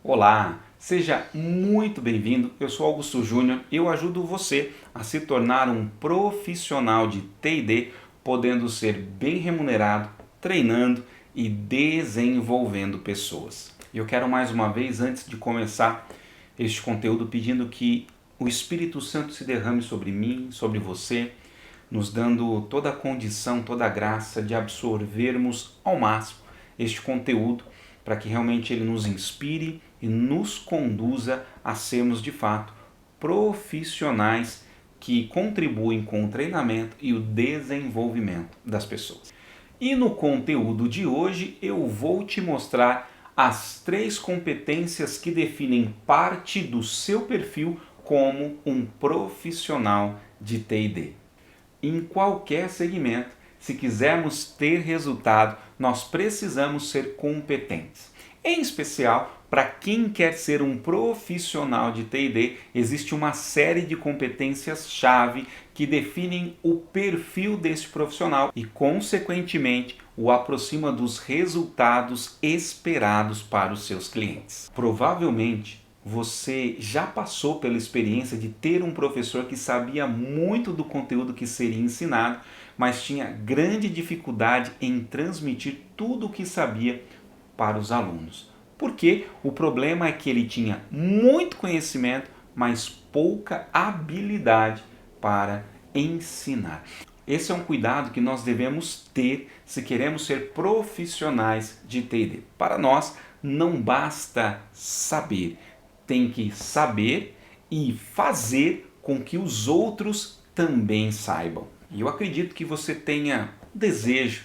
Olá, seja muito bem-vindo. Eu sou Augusto Júnior e eu ajudo você a se tornar um profissional de T&D, podendo ser bem remunerado, treinando e desenvolvendo pessoas. Eu quero mais uma vez, antes de começar este conteúdo, pedindo que o Espírito Santo se derrame sobre mim, sobre você, nos dando toda a condição, toda a graça de absorvermos ao máximo este conteúdo, para que realmente ele nos inspire e nos conduza a sermos de fato profissionais que contribuem com o treinamento e o desenvolvimento das pessoas. E no conteúdo de hoje eu vou te mostrar as 3 competências que definem parte do seu perfil como um profissional de T&D. Em qualquer segmento, se quisermos ter resultado, nós precisamos ser competentes. Em especial, para quem quer ser um profissional de T&D, existe uma série de competências-chave que definem o perfil desse profissional e, consequentemente, o aproxima dos resultados esperados para os seus clientes. Provavelmente, você já passou pela experiência de ter um professor que sabia muito do conteúdo que seria ensinado, mas tinha grande dificuldade em transmitir tudo o que sabia para os alunos. Porque o problema é que ele tinha muito conhecimento, mas pouca habilidade para ensinar. Esse é um cuidado que nós devemos ter se queremos ser profissionais de T&D. Para nós, não basta saber, tem que saber e fazer com que os outros também saibam. E eu acredito que você tenha desejo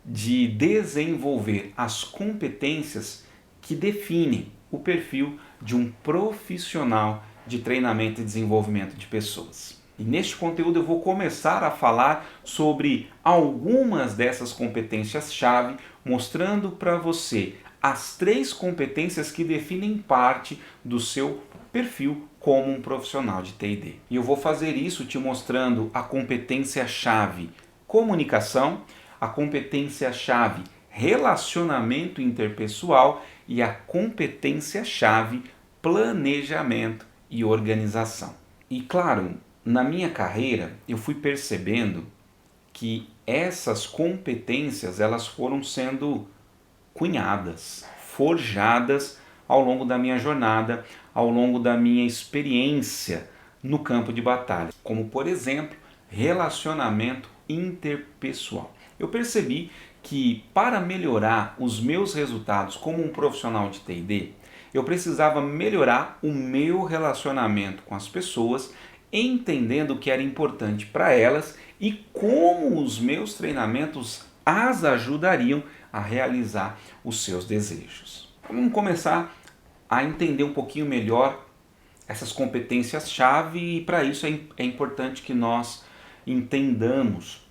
de desenvolver as competências que definem o perfil de um profissional de treinamento e desenvolvimento de pessoas. E neste conteúdo eu vou começar a falar sobre algumas dessas competências-chave, mostrando para você as 3 competências que definem parte do seu perfil como um profissional de T&D. E eu vou fazer isso te mostrando a competência-chave comunicação, a competência-chave relacionamento interpessoal e a competência-chave planejamento e organização. E claro, na minha carreira eu fui percebendo que essas competências elas foram sendo cunhadas, forjadas ao longo da minha jornada, ao longo da minha experiência no campo de batalha, como por exemplo, relacionamento interpessoal. Eu percebi que para melhorar os meus resultados como um profissional de T&D, eu precisava melhorar o meu relacionamento com as pessoas, entendendo o que era importante para elas e como os meus treinamentos as ajudariam a realizar os seus desejos. Vamos começar a entender um pouquinho melhor essas competências-chave e para isso é importante que nós entendamos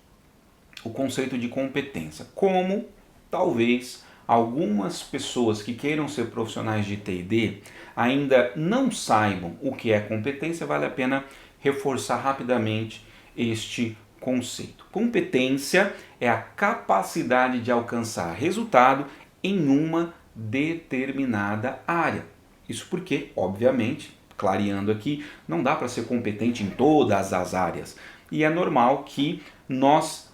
o conceito de competência. Como talvez algumas pessoas que queiram ser profissionais de T&D ainda não saibam o que é competência, vale a pena reforçar rapidamente este conceito. Competência é a capacidade de alcançar resultado em uma determinada área. Isso porque, obviamente, clareando aqui, não dá para ser competente em todas as áreas. E é normal que nós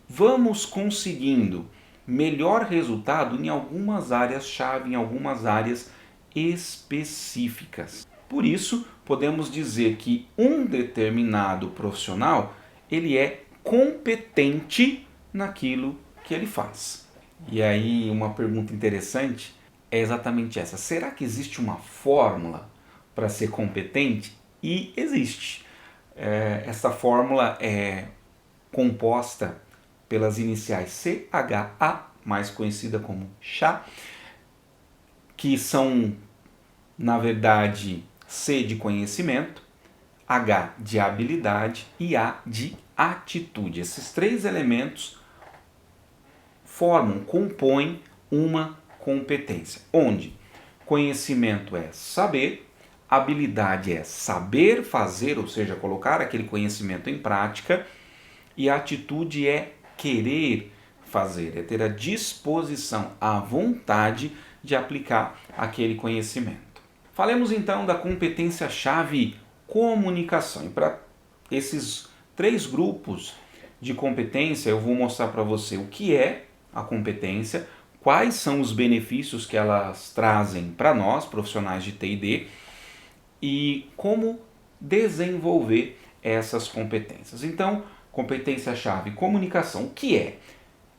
vamos conseguindo melhor resultado em algumas áreas-chave, em algumas áreas específicas. Por isso, podemos dizer que um determinado profissional, ele é competente naquilo que ele faz. E aí, uma pergunta interessante é exatamente essa. Será que existe uma fórmula para ser competente? E existe. Essa fórmula é composta pelas iniciais CHA, mais conhecida como CHA, que são, na verdade, C de conhecimento, H de habilidade e A de atitude. Esses 3 elementos compõem uma competência, onde conhecimento é saber, habilidade é saber fazer, ou seja, colocar aquele conhecimento em prática, e a atitude é querer fazer, é ter a disposição, a vontade de aplicar aquele conhecimento. Falemos então da competência-chave comunicação. E para esses 3 grupos de competência, eu vou mostrar para você o que é a competência, quais são os benefícios que elas trazem para nós, profissionais de T&D, e como desenvolver essas competências. Então, competência-chave comunicação, o que é?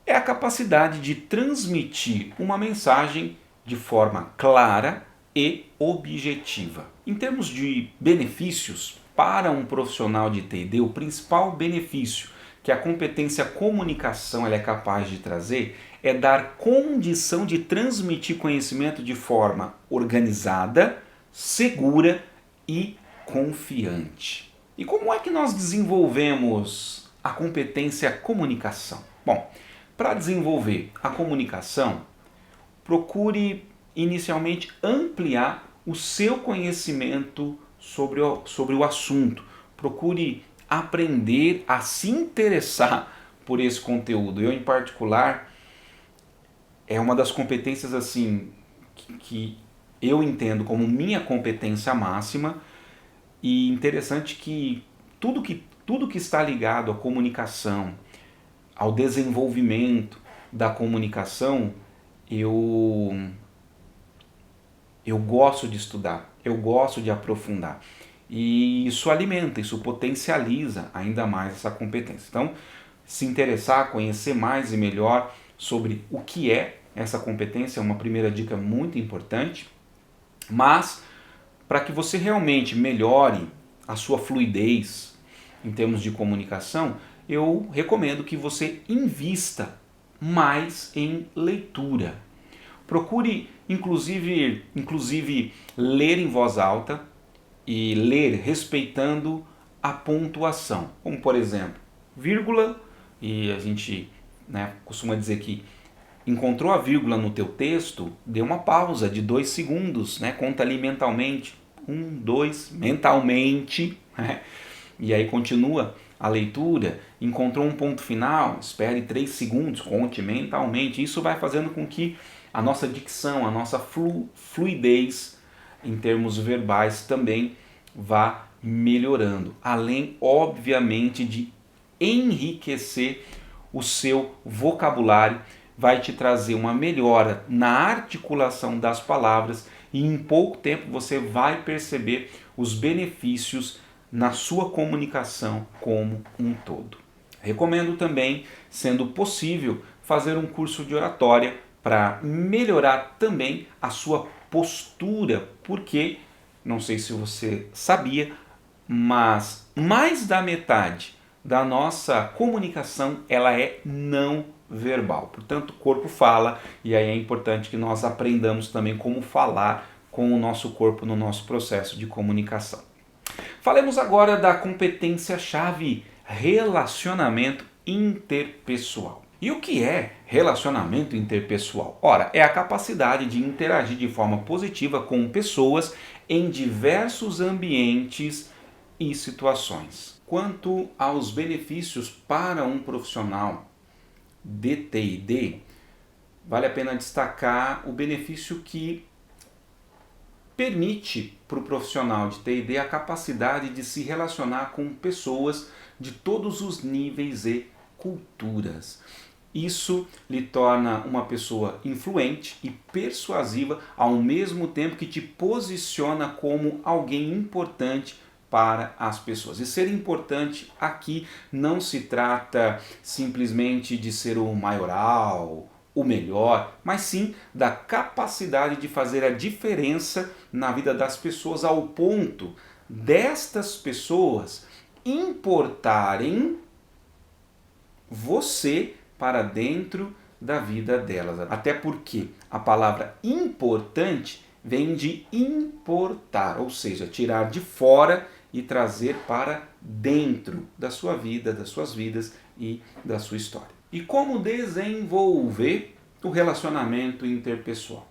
É a capacidade de transmitir uma mensagem de forma clara e objetiva. Em termos de benefícios, para um profissional de T&D, o principal benefício que a competência comunicação ela é capaz de trazer é dar condição de transmitir conhecimento de forma organizada, segura e confiante. E como é que nós desenvolvemos a competência comunicação? Bom, para desenvolver a comunicação, procure inicialmente ampliar o seu conhecimento sobre o assunto. Procure aprender a se interessar por esse conteúdo. Eu, em particular, é uma das competências assim que eu entendo como minha competência máxima, e interessante que tudo que está ligado à comunicação, ao desenvolvimento da comunicação, eu gosto de estudar, eu gosto de aprofundar. E isso alimenta, isso potencializa ainda mais essa competência. Então, se interessar, conhecer mais e melhor sobre o que é essa competência é uma primeira dica muito importante. Mas, para que você realmente melhore a sua fluidez em termos de comunicação, eu recomendo que você invista mais em leitura. Procure, inclusive ler em voz alta e ler respeitando a pontuação. Como, por exemplo, vírgula, e a gente costuma dizer que encontrou a vírgula no teu texto, dê uma pausa de 2 segundos, conta ali mentalmente, 1, 2, mentalmente, e aí continua a leitura. Encontrou um ponto final, espere 3 segundos, conte mentalmente. Isso vai fazendo com que a nossa dicção, a nossa fluidez em termos verbais também vá melhorando, além, obviamente, de enriquecer o seu vocabulário, vai te trazer uma melhora na articulação das palavras e em pouco tempo você vai perceber os benefícios na sua comunicação como um todo. Recomendo também, sendo possível, fazer um curso de oratória para melhorar também a sua postura, porque, não sei se você sabia, mas mais da metade da nossa comunicação ela é não verbal. Portanto, o corpo fala, e aí é importante que nós aprendamos também como falar com o nosso corpo no nosso processo de comunicação. Falemos agora da competência-chave relacionamento interpessoal. E o que é relacionamento interpessoal? Ora, é a capacidade de interagir de forma positiva com pessoas em diversos ambientes e situações. Quanto aos benefícios para um profissional de T&D, vale a pena destacar o benefício que permite para o profissional de T&D a capacidade de se relacionar com pessoas de todos os níveis e culturas. Isso lhe torna uma pessoa influente e persuasiva ao mesmo tempo que te posiciona como alguém importante para as pessoas. E ser importante aqui não se trata simplesmente de ser o maioral, o melhor, mas sim da capacidade de fazer a diferença na vida das pessoas ao ponto destas pessoas importarem você para dentro da vida delas. Até porque a palavra importante vem de importar, ou seja, tirar de fora e trazer para dentro da sua vida, das suas vidas e da sua história. E como desenvolver o relacionamento interpessoal?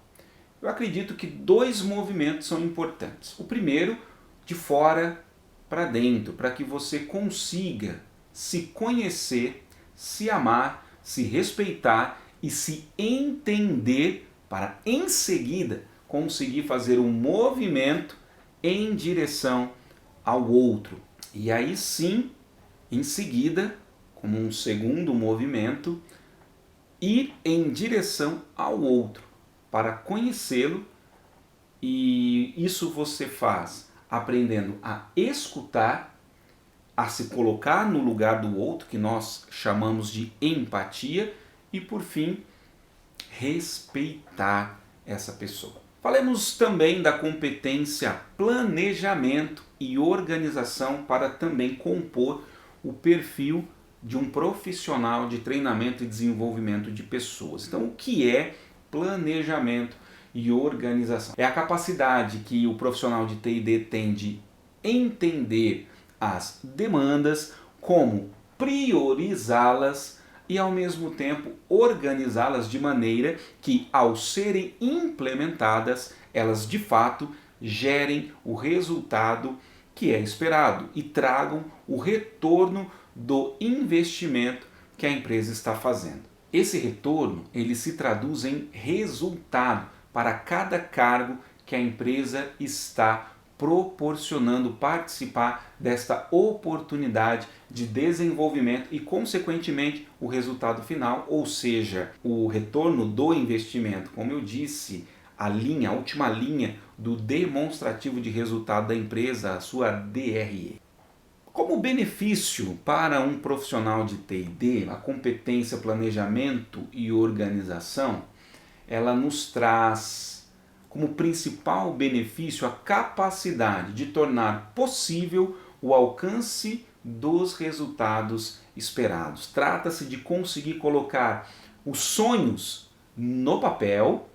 Eu acredito que 2 movimentos são importantes. O primeiro, de fora para dentro, para que você consiga se conhecer, se amar, se respeitar e se entender para em seguida conseguir fazer um movimento em direção ao outro. E aí sim, em seguida, como um segundo movimento, ir em direção ao outro para conhecê-lo. E isso você faz aprendendo a escutar, a se colocar no lugar do outro, que nós chamamos de empatia, e por fim, respeitar essa pessoa. Falemos também da competência planejamento e organização para também compor o perfil de um profissional de treinamento e desenvolvimento de pessoas. Então, o que é planejamento e organização? É a capacidade que o profissional de TI/D tem de entender as demandas, como priorizá-las e ao mesmo tempo organizá-las de maneira que, ao serem implementadas, elas de fato gerem o resultado que é esperado e tragam o retorno do investimento que a empresa está fazendo. Esse retorno ele se traduz em resultado para cada cargo que a empresa está proporcionando participar desta oportunidade de desenvolvimento e, consequentemente, o resultado final, ou seja, o retorno do investimento. Como eu disse, a última linha do demonstrativo de resultado da empresa, a sua DRE. Como benefício para um profissional de TI/D, a competência planejamento e organização, ela nos traz como principal benefício a capacidade de tornar possível o alcance dos resultados esperados. Trata-se de conseguir colocar os sonhos no papel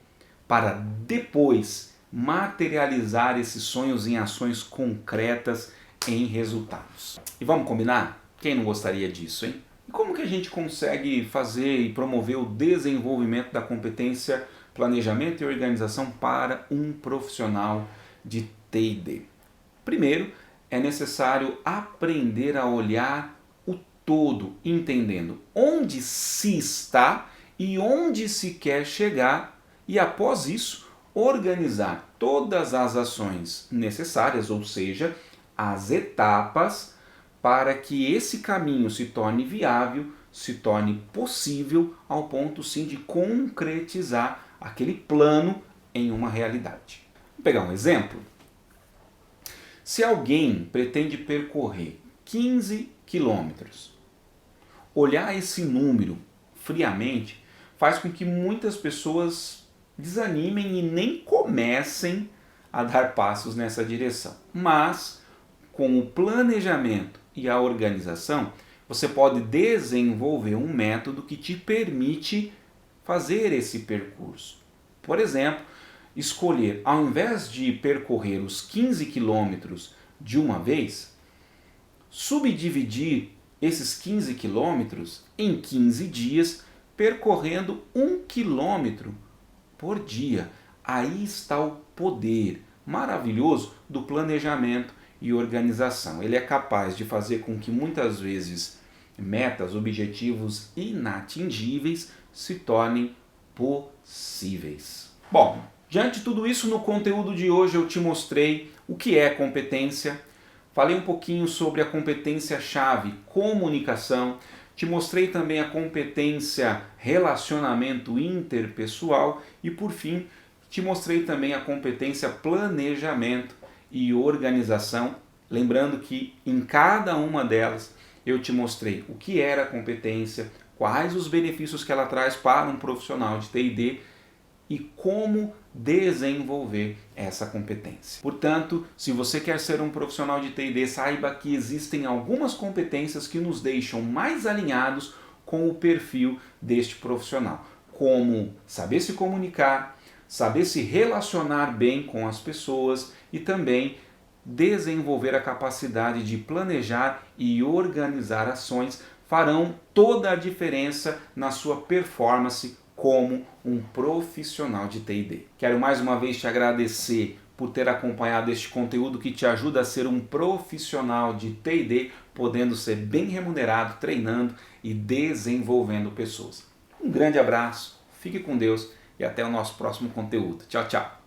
para depois materializar esses sonhos em ações concretas, em resultados. E vamos combinar? Quem não gostaria disso, hein? E como que a gente consegue fazer e promover o desenvolvimento da competência planejamento e organização para um profissional de TI/D? Primeiro, é necessário aprender a olhar o todo, entendendo onde se está e onde se quer chegar, e após isso, organizar todas as ações necessárias, ou seja, as etapas para que esse caminho se torne viável, se torne possível ao ponto sim de concretizar aquele plano em uma realidade. Vou pegar um exemplo. Se alguém pretende percorrer 15 quilômetros, olhar esse número friamente faz com que muitas pessoas desanimem e nem comecem a dar passos nessa direção. Mas com o planejamento e a organização, você pode desenvolver um método que te permite fazer esse percurso. Por exemplo, escolher, ao invés de percorrer os 15 quilômetros de uma vez, subdividir esses 15 quilômetros em 15 dias, percorrendo 1 quilômetro por dia. Aí está o poder maravilhoso do planejamento e organização. Ele é capaz de fazer com que muitas vezes metas, objetivos inatingíveis se tornem possíveis. Bom, diante de tudo isso, no conteúdo de hoje eu te mostrei o que é competência, falei um pouquinho sobre a competência-chave, comunicação, te mostrei também a competência relacionamento interpessoal e, por fim, te mostrei também a competência planejamento e organização, lembrando que em cada uma delas eu te mostrei o que era a competência, quais os benefícios que ela traz para um profissional de TI/D e como desenvolver essa competência. Portanto, se você quer ser um profissional de TI/D, saiba que existem algumas competências que nos deixam mais alinhados com o perfil deste profissional, como saber se comunicar, saber se relacionar bem com as pessoas e também desenvolver a capacidade de planejar e organizar ações farão toda a diferença na sua performance como um profissional de TI/D. Quero mais uma vez te agradecer por ter acompanhado este conteúdo que te ajuda a ser um profissional de TI/D, podendo ser bem remunerado, treinando e desenvolvendo pessoas. Um grande abraço, fique com Deus e até o nosso próximo conteúdo. Tchau, tchau!